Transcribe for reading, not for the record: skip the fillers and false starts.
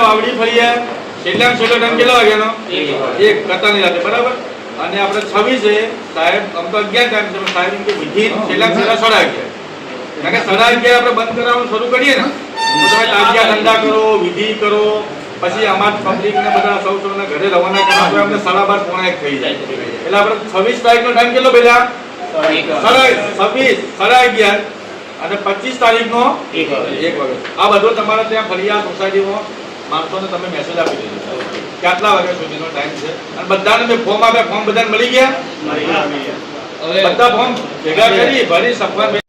વાવડી ફળિયા છેલ્લા છેલ્લો ટાઈમ કેટલા વાગ્યાનો 1 કતાની રાતે બરાબર અને આપણે 26 સાહેબ આમ તો 11 ટાઈમ છે સાહેબ એમ કે વિધિ છેલ્લા છેલ્લા 11:30 કારણ કે 11:30 આપણે બંધ કરાવવાનું શરૂ કરીએ ને તો તમે તાજિયા ધંધા કરો વિધિ કરો પછી અમાર પબ્લિક ને બધા સૌના ઘરે રવાના કરવા તો આપણે 12:30 પોણા 1 થઈ જાય એટલે આપણે 26 તારીખનો ટાઈમ કેટલો પેલા 26 11:30 અને 25 તારીખનો 1 વાગે આ બધું તમારે ત્યાં ફળિયા સોસાયટીમાં માણસોને તમે મેસેજ આપી દેજો કે આટલા વાગ્યા સુધીનો ટાઈમ છે અને બધાને મેં ફોર્મ આપ્યા ફોર્મ બધાને મળી ગયા હવે બધા ફોર્મ ભેગા કરી ભરી સફળ